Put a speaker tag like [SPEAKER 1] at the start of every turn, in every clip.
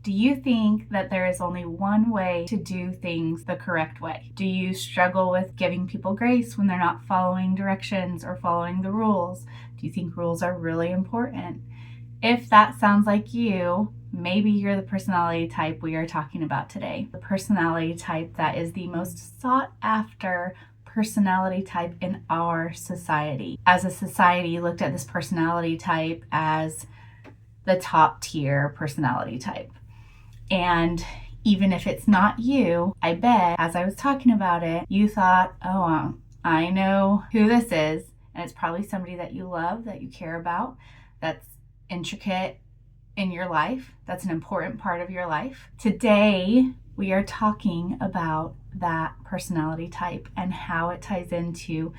[SPEAKER 1] Do you think that there is only one way to do things the correct way? Do you struggle with giving people grace when they're not following directions or following the rules? Do you think rules are really important? If that sounds like you, maybe you're the personality type we are talking about today. The personality type that is the most sought after personality type in our society. As a society, looked at this personality type as the top tier personality type. And even if it's not you, I bet as I was talking about it, you thought, oh, I know who this is. And it's probably somebody that you love, that you care about, that's intricate in your life, that's an important part of your life. Today, we are talking about that personality type and how it ties into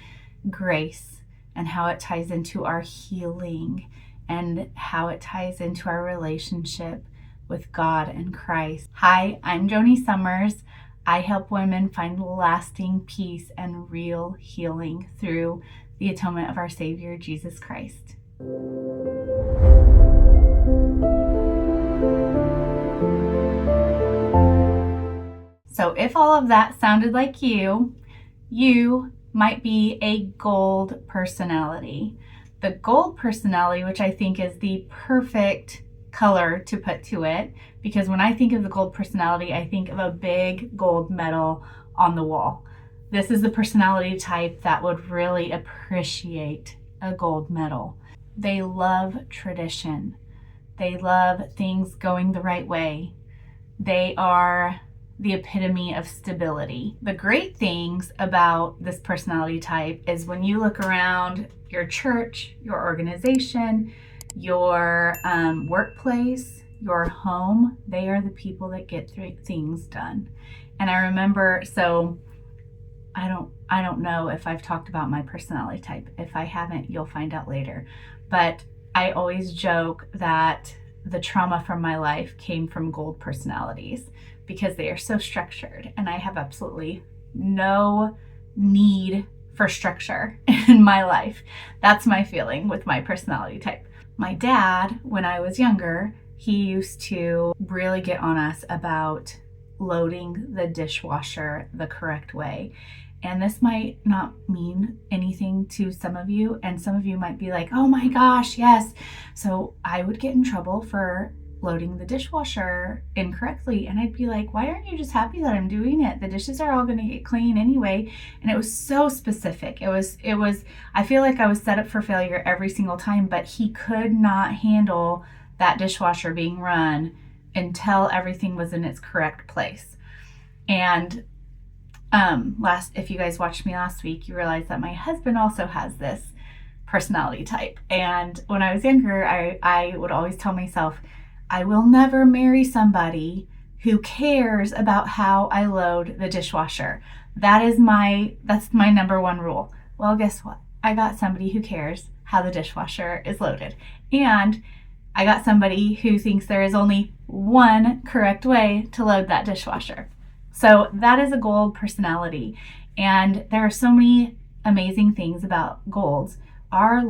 [SPEAKER 1] grace and how it ties into our healing and how it ties into our relationship with God and Christ. Hi, I'm Joni Summers. I help women find lasting peace and real healing through the atonement of our Savior, Jesus Christ. So if all of that sounded like you might be a gold personality. The gold personality, which I think is the perfect color to put to it, because when I think of the gold personality, I think of a big gold medal on the wall. This is the personality type that would really appreciate a gold medal. They love tradition. They love things going the right way. They are the epitome of stability. The great things about this personality type is when you look around your church, your organization, your workplace, your home, they are the people that get things done. And I remember, so I don't know if I've talked about my personality type. If I haven't, you'll find out later. But I always joke that the trauma from my life came from gold personalities because they are so structured, and I have absolutely no need for structure in my life. That's my feeling with my personality type. My dad, when I was younger, he used to really get on us about loading the dishwasher the correct way. And this might not mean anything to some of you, and some of you might be like, oh my gosh, yes. So I would get in trouble for loading the dishwasher incorrectly, and I'd be like, why aren't you just happy that I'm doing it? The dishes are all going to get clean anyway. And it was so specific. It was I feel like I was set up for failure every single time, but he could not handle that dishwasher being run until everything was in its correct place. And if you guys watched me last week, you realized that my husband also has this personality type. And when I was younger, I would always tell myself, I will never marry somebody who cares about how I load the dishwasher. That's my number one rule. Well, guess what? I got somebody who cares how the dishwasher is loaded. And I got somebody who thinks there is only one correct way to load that dishwasher. So that is a gold personality. And there are so many amazing things about golds. Our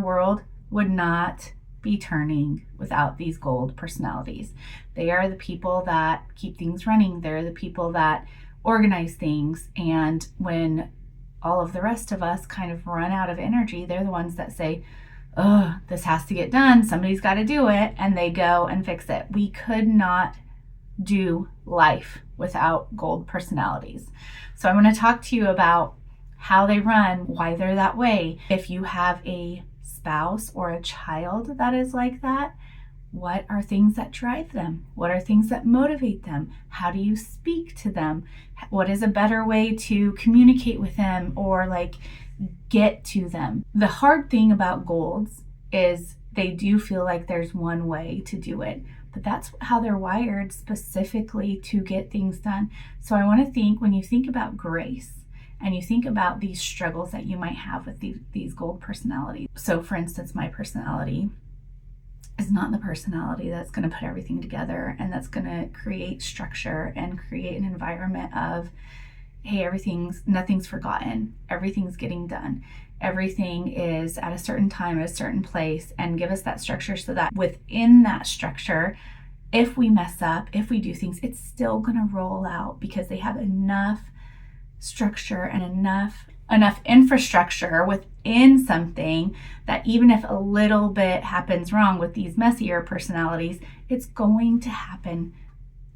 [SPEAKER 1] world would not be turning without these gold personalities. They are the people that keep things running. They're the people that organize things. And when all of the rest of us kind of run out of energy, they're the ones that say, oh, this has to get done. Somebody's got to do it. And they go and fix it. We could not do life without gold personalities. So I'm going to talk to you about how they run, why they're that way. If you have a spouse or a child that is like that, what are things that drive them? What are things that motivate them? How do you speak to them? What is a better way to communicate with them or get to them? The hard thing about golds is they do feel like there's one way to do it, but that's how they're wired specifically to get things done. So I want to think, when you think about grace and you think about these struggles that you might have with these gold personalities. So for instance, my personality is not the personality that's going to put everything together and that's going to create structure and create an environment of, hey, nothing's forgotten, everything's getting done, everything is at a certain time, at a certain place, and give us that structure so that within that structure, if we mess up, if we do things, it's still going to roll out because they have enough structure and enough infrastructure within something that even if a little bit happens wrong with these messier personalities, it's going to happen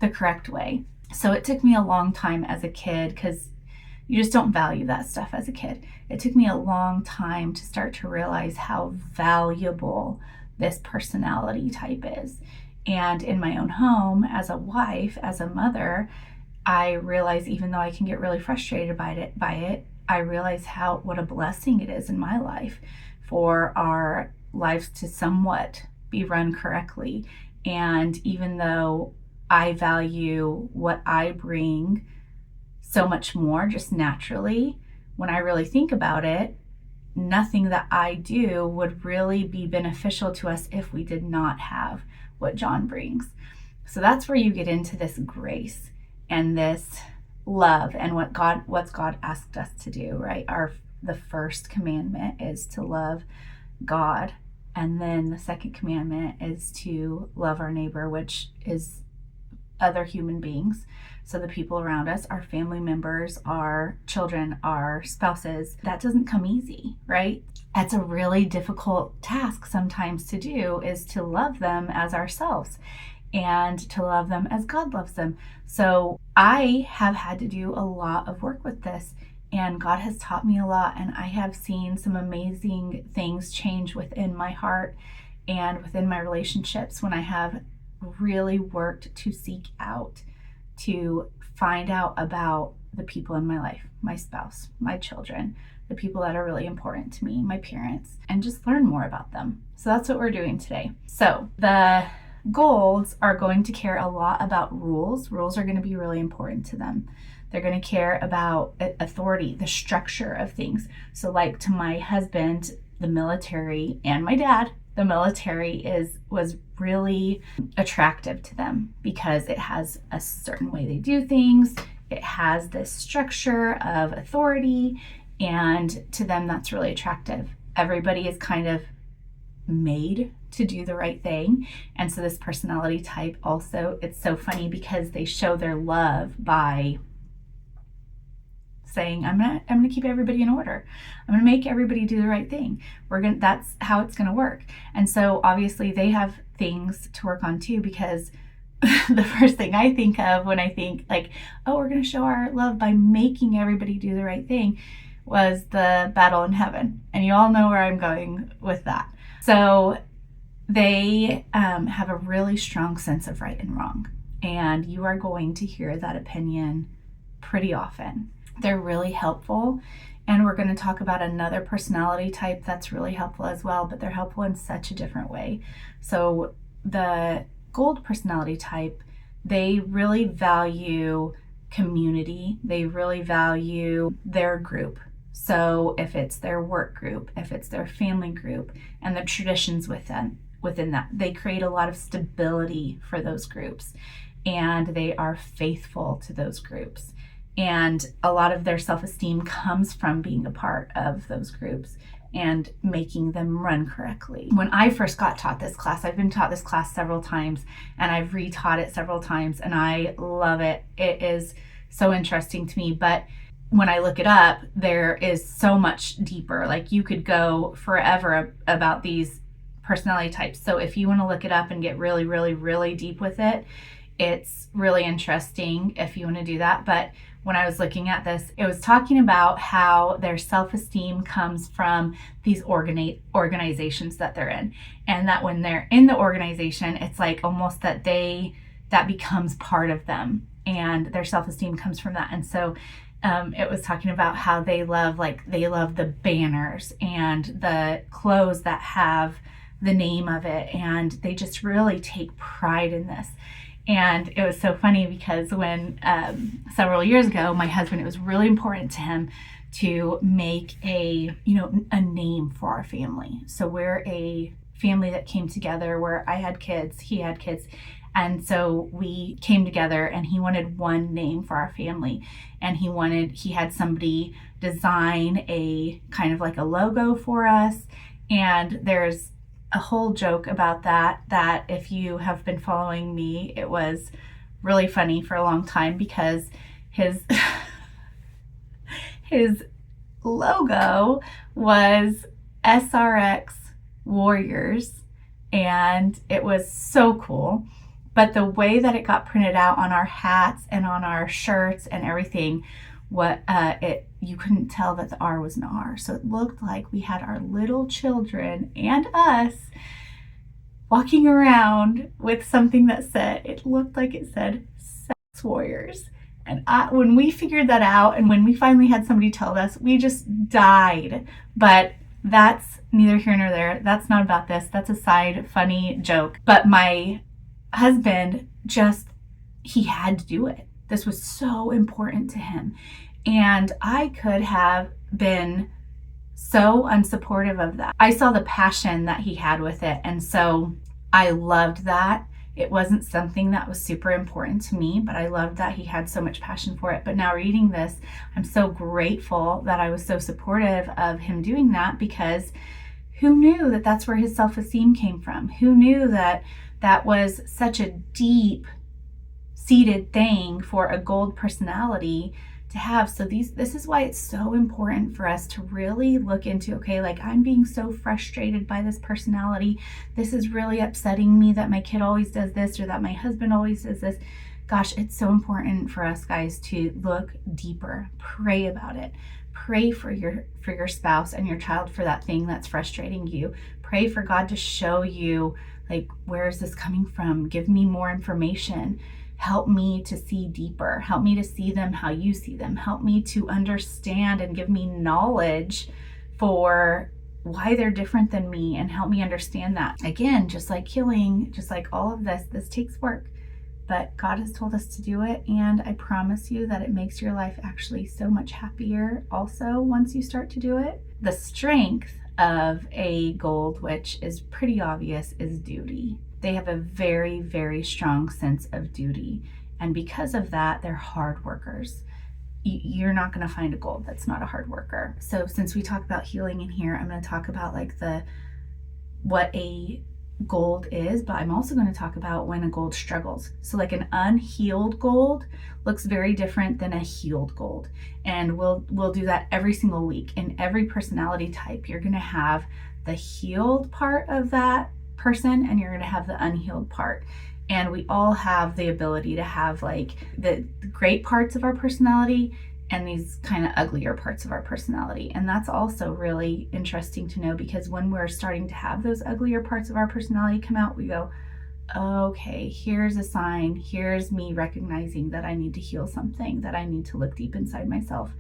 [SPEAKER 1] the correct way. So it took me a long time as a kid, because you just don't value that stuff as a kid. It took me a long time to start to realize how valuable this personality type is. And in my own home, as a wife, as a mother, I realize, even though I can get really frustrated by it, I realize what a blessing it is in my life for our lives to somewhat be run correctly. And even though I value what I bring so much more just naturally, when I really think about it, nothing that I do would really be beneficial to us if we did not have what John brings. So that's where you get into this grace and this love and what's God asked us to do, right? The first commandment is to love God, and then the second commandment is to love our neighbor, which is other human beings. So the people around us, our family members, our children, our spouses. That doesn't come easy, right? That's a really difficult task sometimes to do, is to love them as ourselves and to love them as God loves them. So I have had to do a lot of work with this, and God has taught me a lot, and I have seen some amazing things change within my heart and within my relationships when I have really worked to seek out, to find out about the people in my life, my spouse, my children, the people that are really important to me, my parents, and just learn more about them. So that's what we're doing today. So the golds are going to care a lot about rules. Rules are going to be really important to them. They're going to care about authority, the structure of things. So like to my husband, the military, and my dad, the military was really attractive to them because it has a certain way they do things. It has this structure of authority, and to them that's really attractive. Everybody is kind of made to do the right thing. And so this personality type also, it's so funny because they show their love by saying, I'm gonna keep everybody in order. I'm gonna make everybody do the right thing. That's how it's gonna work. And so obviously they have things to work on too, because the first thing I think of when I think like, oh, we're gonna show our love by making everybody do the right thing, was the battle in heaven. And you all know where I'm going with that. So they have a really strong sense of right and wrong. And you are going to hear that opinion pretty often. They're really helpful. And we're going to talk about another personality type that's really helpful as well, but they're helpful in such a different way. So the gold personality type, they really value community. They really value their group. So if it's their work group, if it's their family group, and the traditions within that, they create a lot of stability for those groups, and they are faithful to those groups. And a lot of their self-esteem comes from being a part of those groups and making them run correctly. When I first got taught this class, I've been taught this class several times, and I've retaught it several times, and I love it. It is so interesting to me, but when I look it up, there is so much deeper. Like, you could go forever about these personality types. So if you want to look it up and get really, really, really deep with it, it's really interesting if you want to do that. But when I was looking at this, it was talking about how their self-esteem comes from these organizations that they're in. And that when they're in the organization, it's like almost that becomes part of them, and their self-esteem comes from that. And so it was talking about how they love the banners and the clothes that have the name of it, and they just really take pride in this. And it was so funny because when several years ago, my husband, it was really important to him to make a name for our family. So we're a family that came together where I had kids, he had kids. And so we came together, and he wanted one name for our family. And he had somebody design a kind of like a logo for us. And there's a whole joke about that if you have been following me, it was really funny for a long time because his his logo was SRX Warriors, and it was so cool. But the way that it got printed out on our hats and on our shirts and everything, you couldn't tell that the R was an R. So it looked like we had our little children and us walking around with something that said, it looked like it said Sex Warriors. And when we figured that out, and when we finally had somebody tell us, we just died. But that's neither here nor there. That's not about this. That's a side funny joke. But my husband he had to do it. This was so important to him. And I could have been so unsupportive of that. I saw the passion that he had with it. And so I loved that. It wasn't something that was super important to me, but I loved that he had so much passion for it. But now reading this, I'm so grateful that I was so supportive of him doing that, because who knew that that's where his self-esteem came from? Who knew that that was such a deep seated thing for a gold personality to have? So this is why it's so important for us to really look into, okay, like, I'm being so frustrated by this personality. This is really upsetting me that my kid always does this, or that my husband always does this. Gosh, it's so important for us guys to look deeper, pray about it. Pray for your spouse and your child for that thing that's frustrating you. Pray for God to show you, like, where is this coming from? Give me more information. Help me to see deeper. Help me to see them how you see them. Help me to understand and give me knowledge for why they're different than me, and help me understand that. Again, just like healing, just like all of this takes work. But God has told us to do it, and I promise you that it makes your life actually so much happier also once you start to do it. The strength of a gold, which is pretty obvious, is duty. They have a very, very strong sense of duty. And because of that, they're hard workers. You're not going to find a gold that's not a hard worker. So since we talk about healing in here, I'm going to talk about like what a gold is, but I'm also going to talk about when a gold struggles. So like an unhealed gold looks very different than a healed gold. And we'll do that every single week. In every personality type, you're going to have the healed part of that person, and you're going to have the unhealed part. And we all have the ability to have like the great parts of our personality and these kind of uglier parts of our personality. And that's also really interesting to know, because when we're starting to have those uglier parts of our personality come out, we go, okay, here's a sign. Here's me recognizing that I need to heal something, that I need to look deep inside myself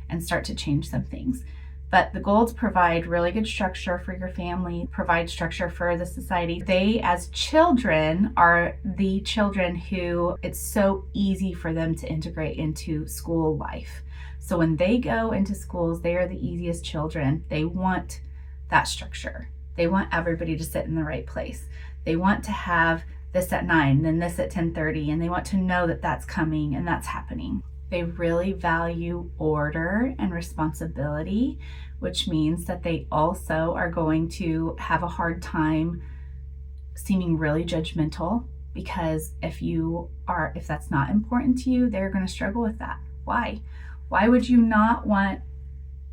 [SPEAKER 1] and start to change some things. But the golds provide really good structure for your family, provide structure for the society. They, as children, are the children who it's so easy for them to integrate into school life. So when they go into schools, they are the easiest children. They want that structure. They want everybody to sit in the right place. They want to have this at 9, then this at 10:30, and they want to know that that's coming and that's happening. They really value order and responsibility, which means that they also are going to have a hard time seeming really judgmental, because if that's not important to you, they're going to struggle with that. Why? Why would you not want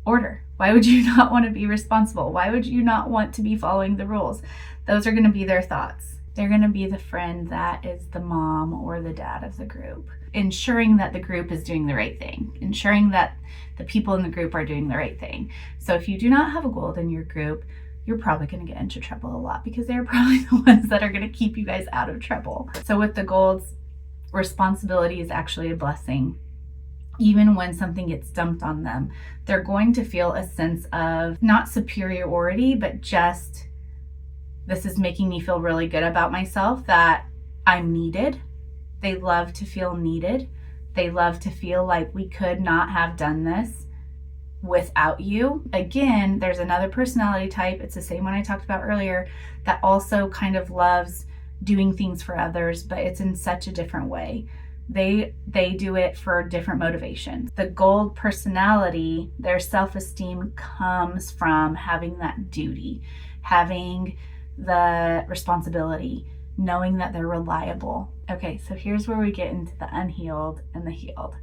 [SPEAKER 1] order? Why would you not want to be responsible? Why would you not want to be following the rules? Those are going to be their thoughts. They're going to be the friend that is the mom or the dad of the group, ensuring that the group is doing the right thing, ensuring that the people in the group are doing the right thing. So if you do not have a gold in your group, you're probably going to get into trouble a lot, because they're probably the ones that are going to keep you guys out of trouble. So with the golds, responsibility is actually a blessing. Even when something gets dumped on them, they're going to feel a sense of not superiority, but just, this is making me feel really good about myself, that I'm needed. They love to feel needed. They love to feel like we could not have done this without you. Again, there's another personality type, it's the same one I talked about earlier, that also kind of loves doing things for others, but it's in such a different way. They do it for different motivations. The gold personality, their self-esteem comes from having that duty, having the responsibility, knowing that they're reliable. Okay, so here's where we get into the unhealed and the healed.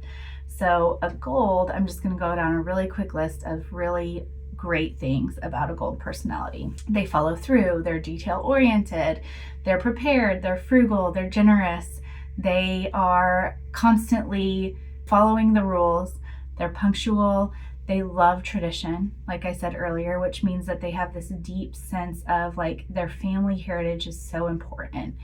[SPEAKER 1] So a gold, I'm just going to go down a really quick list of really great things about a gold personality. They follow through, they're detail oriented, they're prepared, they're frugal, they're generous, they are constantly following the rules, they're punctual, they love tradition, like I said earlier, which means that they have this deep sense of like their family heritage is so important,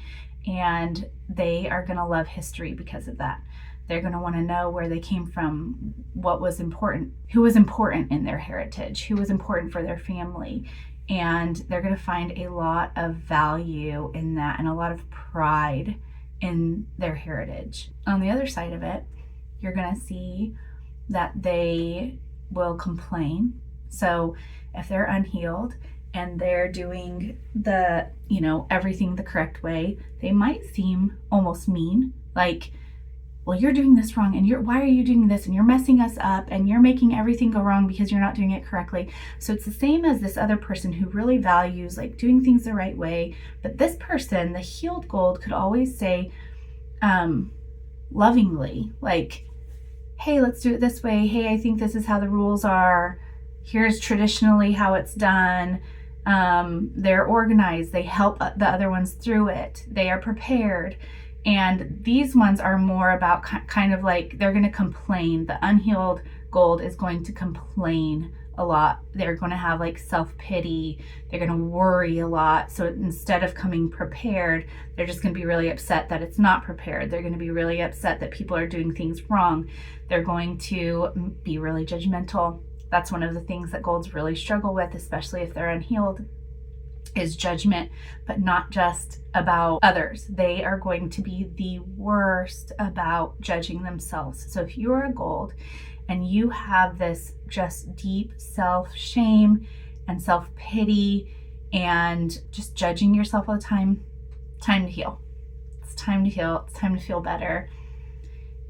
[SPEAKER 1] and they are going to love history because of that. They're going to want to know where they came from, what was important, who was important in their heritage, who was important for their family. And they're going to find a lot of value in that and a lot of pride in their heritage. On the other side of it, you're going to see that they will complain. So if they're unhealed and they're doing the, everything the correct way, they might seem almost mean, like, well, you're doing this wrong, and why are you doing this, and you're messing us up, and you're making everything go wrong because you're not doing it correctly. So it's the same as this other person who really values like doing things the right way. But this person, the healed gold, could always say lovingly, like, hey, let's do it this way. Hey, I think this is how the rules are. Here's traditionally how it's done. They're organized. They help the other ones through it. They are prepared. And these ones are more about kind of like they're going to complain. The unhealed gold is going to complain a lot. They're going to have like self-pity. They're going to worry a lot. So instead of coming prepared, they're just going to be really upset that it's not prepared. They're going to be really upset that people are doing things wrong. They're going to be really judgmental. That's one of the things that golds really struggle with, especially if they're unhealed, is judgment, but not just about others. They are going to be the worst about judging themselves. So if you are a gold and you have this just deep self-shame and self-pity and just judging yourself all the time to heal. It's time to heal. It's time to feel better.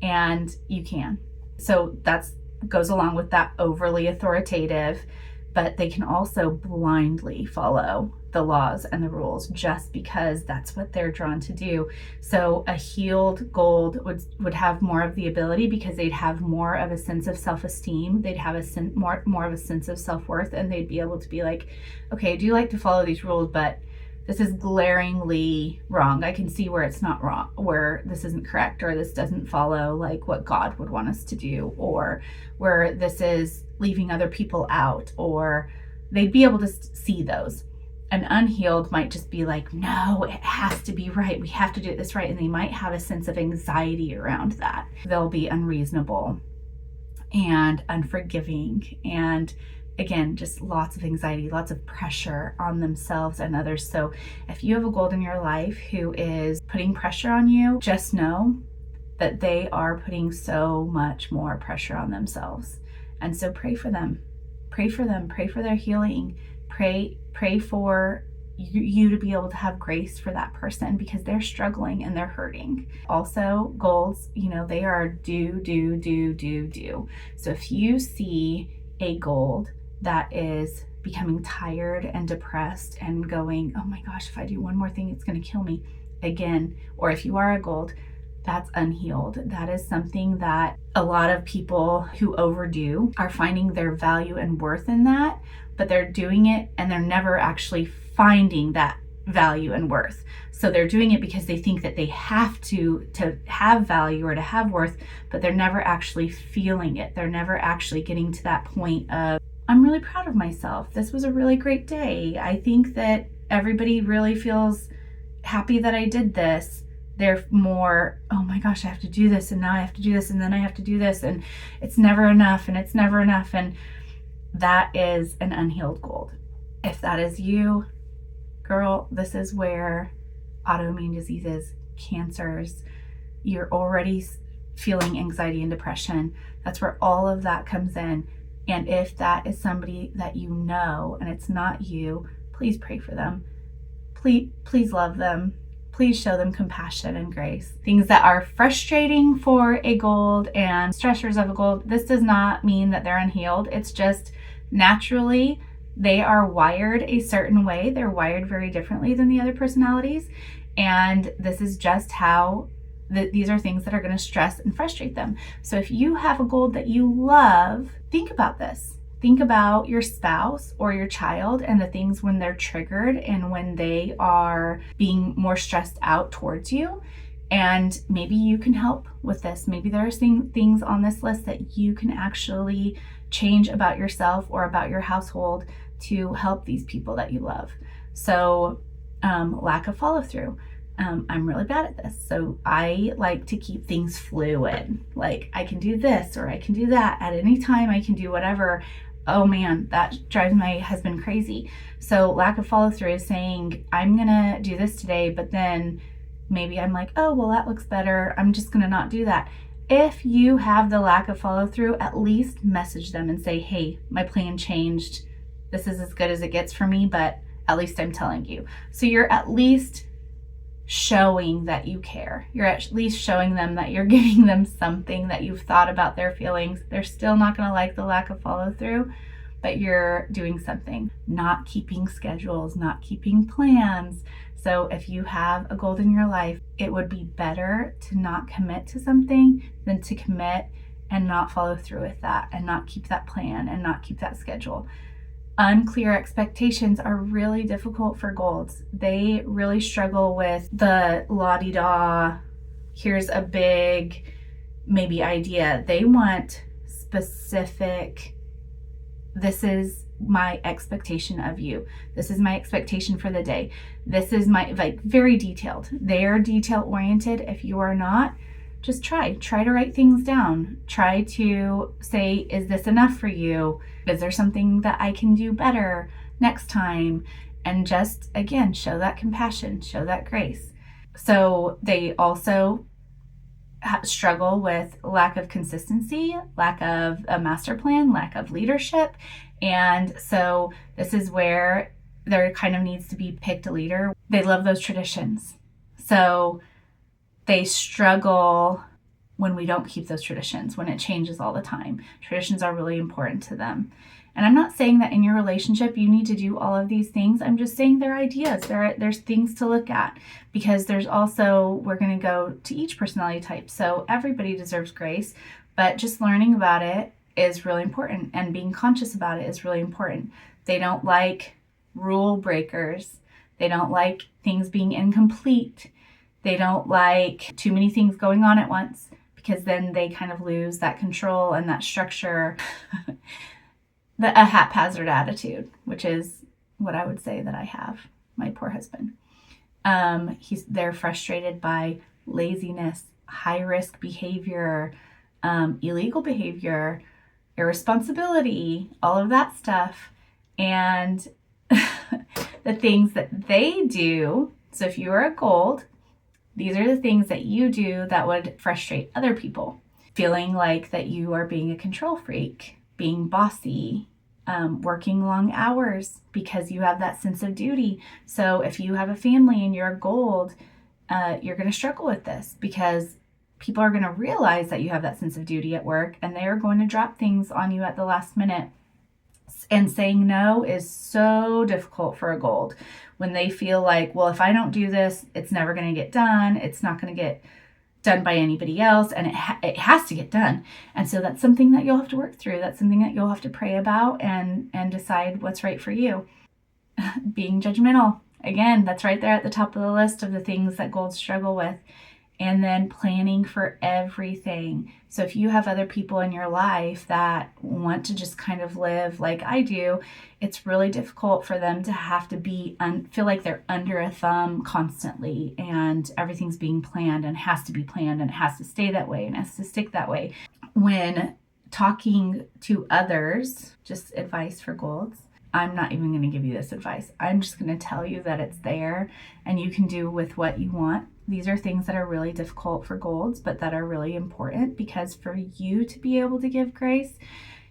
[SPEAKER 1] And you can. So that's goes along with that overly authoritative, but they can also blindly follow the laws and the rules just because that's what they're drawn to do. So a healed gold would have more of the ability because they'd have more of a sense of self-esteem. They'd have more of a sense of self-worth, and they'd be able to be like, okay, I do like to follow these rules, but this is glaringly wrong. I can see where it's not wrong, where this isn't correct, or this doesn't follow like what God would want us to do, or where this is leaving other people out, or they'd be able to see those. An unhealed might just be like, no, it has to be right. We have to do it this right. And they might have a sense of anxiety around that. They'll be unreasonable and unforgiving. And again, just lots of anxiety, lots of pressure on themselves and others. So if you have a gold in your life who is putting pressure on you, just know that they are putting so much more pressure on themselves. And so pray for them. Pray for them. Pray for their healing. Pray for you to be able to have grace for that person because they're struggling and they're hurting. Also, golds, they are do. So if you see a gold that is becoming tired and depressed and going, oh my gosh, if I do one more thing, it's going to kill me again. Or if you are a gold, that's unhealed. That is something that a lot of people who overdo are finding their value and worth in that, but they're doing it and they're never actually finding that value and worth. So they're doing it because they think that they have to have value or to have worth, but they're never actually feeling it. They're never actually getting to that point of, I'm really proud of myself. This was a really great day. I think that everybody really feels happy that I did this. They're more, oh my gosh, I have to do this, and now I have to do this, and then I have to do this, and it's never enough, and it's never enough. And that is an unhealed gold. If that is you, girl, this is where autoimmune diseases, cancers, you're already feeling anxiety and depression. That's where all of that comes in. And if that is somebody that you know and it's not you, please pray for them. Please love them. Please show them compassion and grace. Things that are frustrating for a gold and stressors of a gold, this does not mean that they're unhealed. It's just naturally They are wired a certain way. They're wired very differently than the other personalities. And this is just how these are things that are going to stress and frustrate them. So if you have a goal that you love, think about this. Think about your spouse or your child and the things when they're triggered and when they are being more stressed out towards you. And maybe you can help with this. Maybe there are things on this list that you can actually change about yourself or about your household to help these people that you love. So lack of follow through. I'm really bad at this. So I like to keep things fluid. Like I can do this or I can do that at any time. I can do whatever. Oh man, that drives my husband crazy. So lack of follow through is saying, I'm going to do this today, but then maybe I'm like, oh, well, that looks better. I'm just going to not do that. If you have the lack of follow through, at least message them and say, hey, my plan changed. This is as good as it gets for me, but at least I'm telling you. So you're at least showing that you care. You're at least showing them that you're giving them something, that you've thought about their feelings. They're still not going to like the lack of follow through, but you're doing something. Not keeping schedules, not keeping plans. So if you have a goal in your life, it would be better to not commit to something than to commit and not follow through with that and not keep that plan and not keep that schedule. Unclear expectations are really difficult for goals. They really struggle with the la-di-da, here's a big maybe idea. They want specific, this is my expectation of you. This is my expectation for the day. This is my, like, very detailed. They are detail oriented. If you are not, just try to write things down. Try to say, is this enough for you? Is there something that I can do better next time? And just, again, show that compassion, show that grace. So they also struggle with lack of consistency, lack of a master plan, lack of leadership. And so this is where there kind of needs to be picked a leader. They love those traditions. So they struggle when we don't keep those traditions, when it changes all the time. Traditions are really important to them. And I'm not saying that in your relationship you need to do all of these things. I'm just saying they're ideas. There's things to look at, because there's also, we're going to go to each personality type. So everybody deserves grace, but just learning about it is really important, and being conscious about it is really important. They don't like rule breakers. They don't like things being incomplete. They don't like too many things going on at once, because then they kind of lose that control and that structure. A haphazard attitude, which is what I would say that I have, my poor husband. They're frustrated by laziness, high risk behavior, illegal behavior, irresponsibility, all of that stuff. And the things that they do. So if you are a gold, these are the things that you do that would frustrate other people. Feeling like that you are being a control freak, being bossy, working long hours because you have that sense of duty. So if you have a family and you're a gold, you're going to struggle with this, because people are going to realize that you have that sense of duty at work, and they are going to drop things on you at the last minute. And saying no is so difficult for a gold, when they feel like, well, if I don't do this, it's never going to get done. It's not going to get done by anybody else, and it has to get done. And so that's something that you'll have to work through. That's something that you'll have to pray about and decide what's right for you. Being judgmental, again, that's right there at the top of the list of the things that golds struggle with. And then planning for everything. So if you have other people in your life that want to just kind of live like I do, it's really difficult for them to have to feel like they're under a thumb constantly, and everything's being planned and has to be planned and it has to stay that way and it has to stick that way. When talking to others, just advice for golds, I'm not even going to give you this advice. I'm just going to tell you that it's there and you can do with what you want. These are things that are really difficult for golds, but that are really important, because for you to be able to give grace,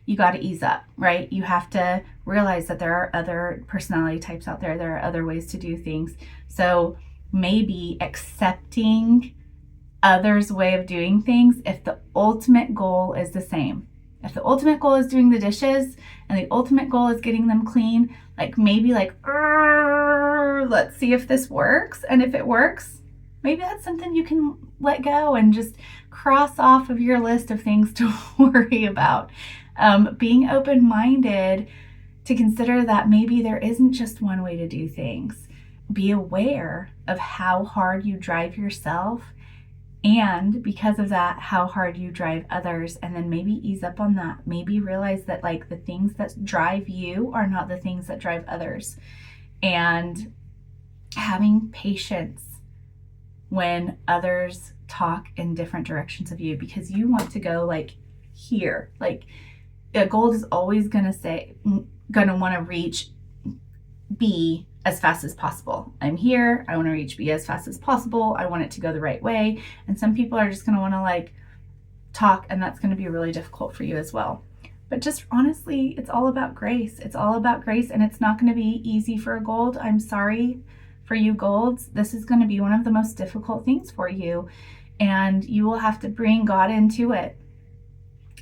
[SPEAKER 1] you got to ease up, right? You have to realize that there are other personality types out there. There are other ways to do things. So maybe accepting others' way of doing things if the ultimate goal is the same. If the ultimate goal is doing the dishes and the ultimate goal is getting them clean, like maybe like, let's see if this works. And if it works, maybe that's something you can let go and just cross off of your list of things to worry about. Being open-minded to consider that maybe there isn't just one way to do things. Be aware of how hard you drive yourself, and because of that, how hard you drive others, and then maybe ease up on that. Maybe realize that like the things that drive you are not the things that drive others. And having patience when others talk in different directions of you, because you want to go like here. Like a goal is always gonna want to reach B as fast as possible. I'm here, I want to reach B as fast as possible. I want it to go the right way. And some people are just going to want to like talk, and that's going to be really difficult for you as well. But just honestly, it's all about grace. It's all about grace, and it's not going to be easy for a gold. I'm sorry for you golds. This is going to be one of the most difficult things for you, and you will have to bring God into it.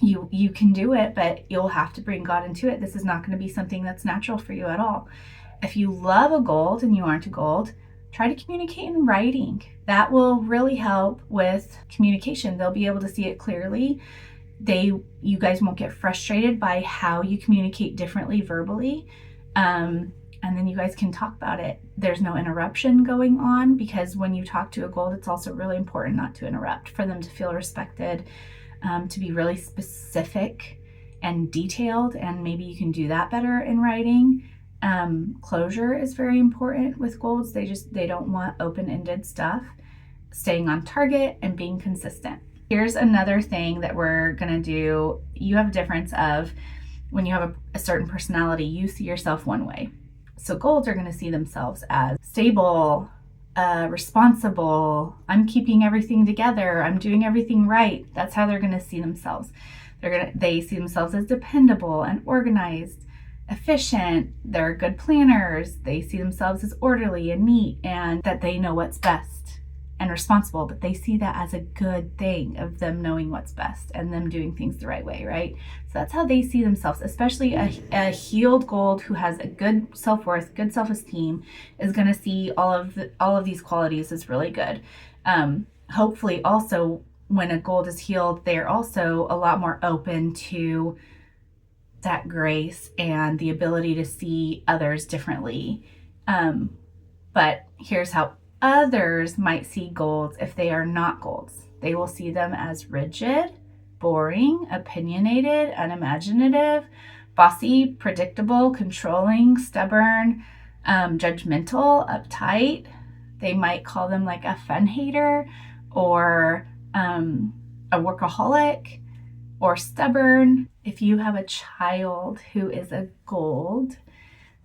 [SPEAKER 1] You can do it, but you'll have to bring God into it. This is not going to be something that's natural for you at all. If you love a gold and you aren't a gold, try to communicate in writing. That will really help with communication. They'll be able to see it clearly. You guys won't get frustrated by how you communicate differently verbally. And then you guys can talk about it. There's no interruption going on, because when you talk to a gold, it's also really important not to interrupt, for them to feel respected, to be really specific and detailed. And maybe you can do that better in writing. Closure is very important with golds. They don't want open-ended stuff. Staying on target and being consistent. Here's another thing that we're gonna do. You have a difference of when you have a certain personality, you see yourself one way. So golds are gonna see themselves as stable, responsible. I'm keeping everything together. I'm doing everything right. That's how they're gonna see themselves. They see themselves as dependable and organized, efficient. They're good planners. They see themselves as orderly and neat, and that they know what's best and responsible, but they see that as a good thing of them knowing what's best and them doing things the right way, right? So that's how they see themselves. Especially a healed gold who has a good self-worth, good self-esteem, is going to see all of these qualities as really good. Hopefully also when a gold is healed, they're also a lot more open to that grace and the ability to see others differently. But here's how others might see golds if they are not golds. They will see them as rigid, boring, opinionated, unimaginative, bossy, predictable, controlling, stubborn, judgmental, uptight. They might call them like a fun hater, or a workaholic, or stubborn. If you have a child who is a gold,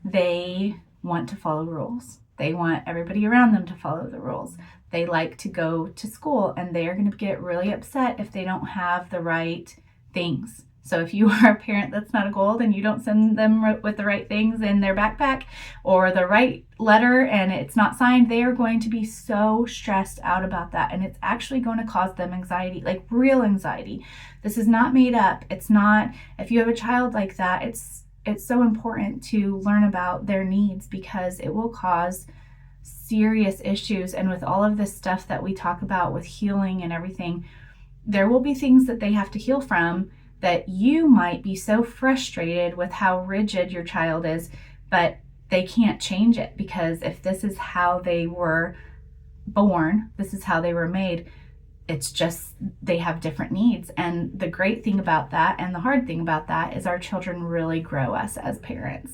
[SPEAKER 1] they want to follow rules. They want everybody around them to follow the rules. They like to go to school, and they are going to get really upset if they don't have the right things. So if you are a parent that's not a gold and you don't send them with the right things in their backpack or the right letter and it's not signed, they are going to be so stressed out about that. And it's actually going to cause them anxiety, like real anxiety. This is not made up. It's not, if you have a child like that, it's so important to learn about their needs, because it will cause serious issues. And with all of this stuff that we talk about with healing and everything, there will be things that they have to heal from, that you might be so frustrated with how rigid your child is, but they can't change it, because if this is how they were born, this is how they were made, it's just they have different needs. And the great thing about that, and the hard thing about that, is our children really grow us as parents,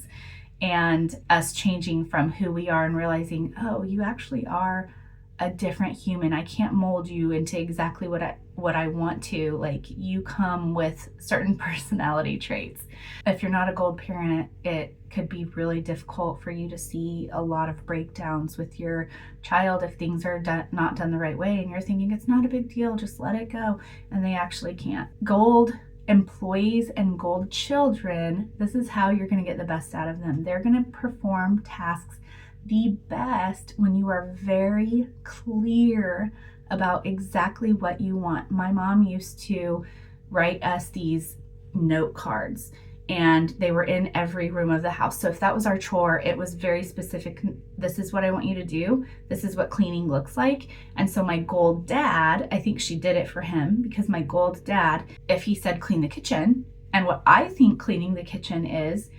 [SPEAKER 1] and us changing from who we are and realizing, oh, you actually are a different human. I can't mold you into exactly what I want to. Like, you come with certain personality traits. If you're not a gold parent, it could be really difficult for you to see a lot of breakdowns with your child if things are not done the right way, and you're thinking it's not a big deal, just let it go, and they actually can't. Gold employees and gold children, this is how you're going to get the best out of them. They're going to perform tasks the best when you are very clear about exactly what you want. My mom used to write us these note cards, and they were in every room of the house. So if that was our chore, it was very specific. This is what I want you to do. This is what cleaning looks like. And so my gold dad, I think she did it for him, because my gold dad, if he said clean the kitchen, and what I think cleaning the kitchen is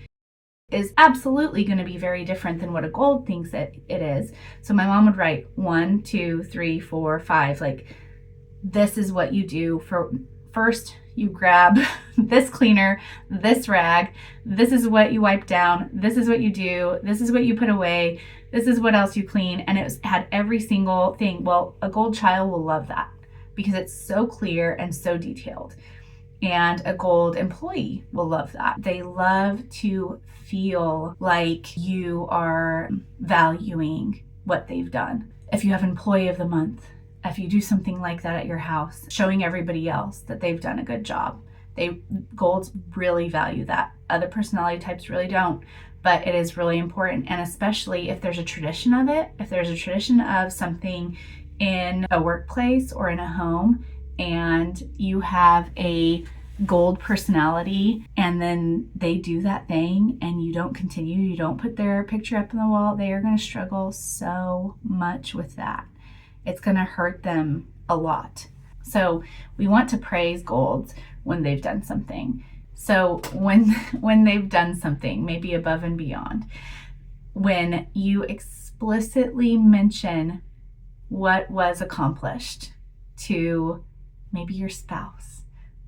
[SPEAKER 1] absolutely going to be very different than what a gold thinks it is. So my mom would write 1, 2, 3, 4, 5. Like, this is what you do. For first, you grab this cleaner, this rag, this is what you wipe down, this is what you do, this is what you put away, this is what else you clean. And it had every single thing. Well, a gold child will love that because it's so clear and so detailed. And a gold employee will love that. They love to feel like you are valuing what they've done. If you have employee of the month, if you do something like that at your house, showing everybody else that they've done a good job, golds really value that. Other personality types really don't, but it is really important. And especially if there's a tradition of it, if there's a tradition of something in a workplace or in a home, and you have a gold personality and then they do that thing and you don't continue, you don't put their picture up on the wall, they are going to struggle so much with that. It's going to hurt them a lot. So we want to praise golds when they've done something. So when they've done something, maybe above and beyond, when you explicitly mention what was accomplished to maybe your spouse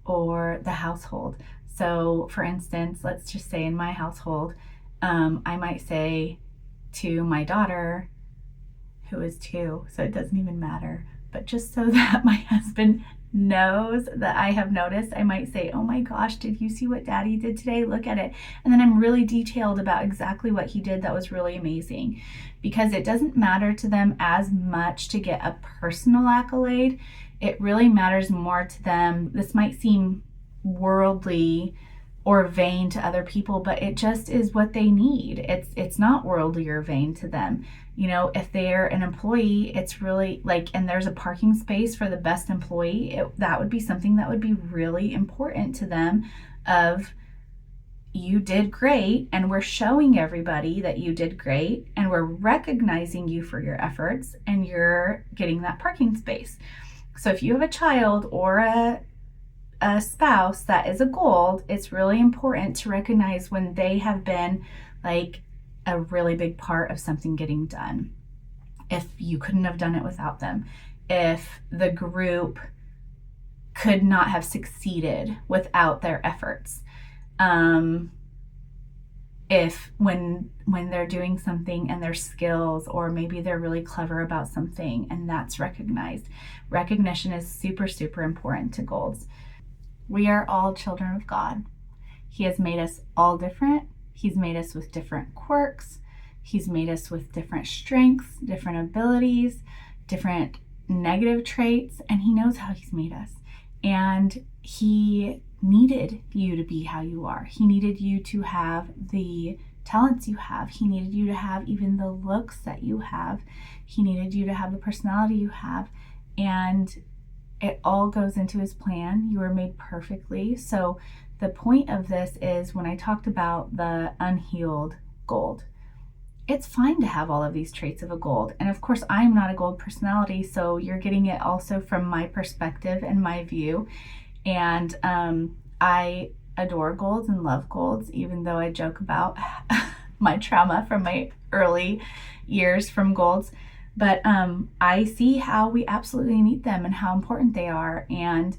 [SPEAKER 1] or the household. So for instance, let's just say in my household, I might say to my daughter, who is 2, so it doesn't even matter, but just so that my husband knows that I have noticed, I might say, oh my gosh, did you see what daddy did today? Look at it. And then I'm really detailed about exactly what he did that was really amazing, because it doesn't matter to them as much to get a personal accolade. It really matters more to them. This might seem worldly or vain to other people, but it just is what they need. It's not worldly or vain to them. You know, if they're an employee, it's really like, and there's a parking space for the best employee, that would be something that would be really important to them, of you did great, and we're showing everybody that you did great, and we're recognizing you for your efforts, and you're getting that parking space. So if you have a child or a spouse that is a gold, it's really important to recognize when they have been like a really big part of something getting done. If you couldn't have done it without them, if the group could not have succeeded without their efforts, if when they're doing something and their skills, or maybe they're really clever about something and that's recognized. Recognition is super, super important to golds. We are all children of God. He has made us all different. He's made us with different quirks. He's made us with different strengths, different abilities, different negative traits, and he knows how he's made us. And he needed you to be how you are. He needed you to have the talents you have. He needed you to have even the looks that you have. He needed you to have the personality you have. And it all goes into his plan. You were made perfectly. So the point of this is, when I talked about the unhealed gold, it's fine to have all of these traits of a gold. And of course, I'm not a gold personality, so you're getting it also from my perspective and my view. And I adore golds and love golds, even though I joke about my trauma from my early years from golds. But I see how we absolutely need them and how important they are, and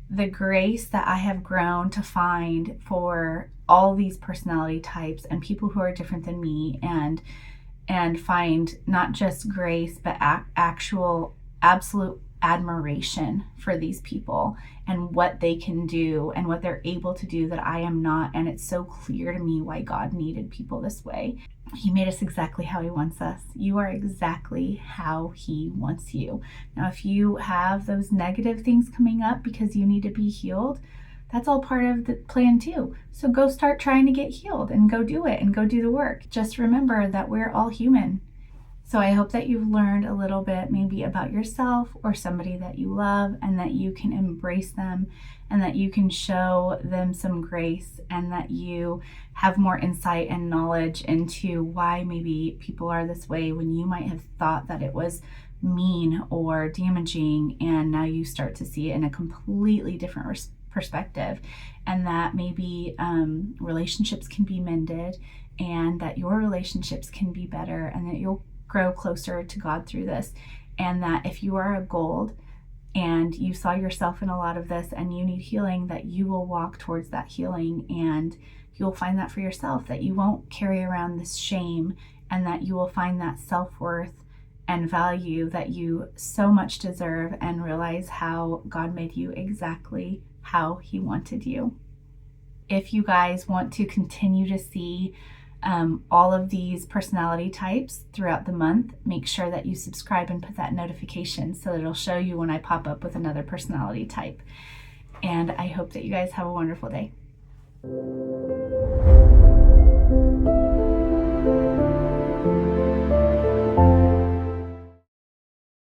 [SPEAKER 1] the grace that I have grown to find for all these personality types and people who are different than me, and find not just grace, but actual absolute admiration for these people and what they can do and what they're able to do that I am not. And it's so clear to me why God needed people this way. He made us exactly how he wants us. You are exactly how he wants you. Now, if you have those negative things coming up because you need to be healed, that's all part of the plan too. So go start trying to get healed and go do it and go do the work. Just remember that we're all human So I hope that you've learned a little bit maybe about yourself or somebody that you love, and that you can embrace them, and that you can show them some grace, and that you have more insight and knowledge into why maybe people are this way when you might have thought that it was mean or damaging, and now you start to see it in a completely different perspective, and that maybe relationships can be mended, and that your relationships can be better, and that you'll grow closer to God through this. And that if you are a gold and you saw yourself in a lot of this and you need healing, that you will walk towards that healing, and you'll find that for yourself, that you won't carry around this shame, and that you will find that self-worth and value that you so much deserve, and realize how God made you exactly how He wanted you. If you guys want to continue to see all of these personality types throughout the month, make sure that you subscribe and put that notification so that it'll show you when I pop up with another personality type. And I hope that you guys have a wonderful day.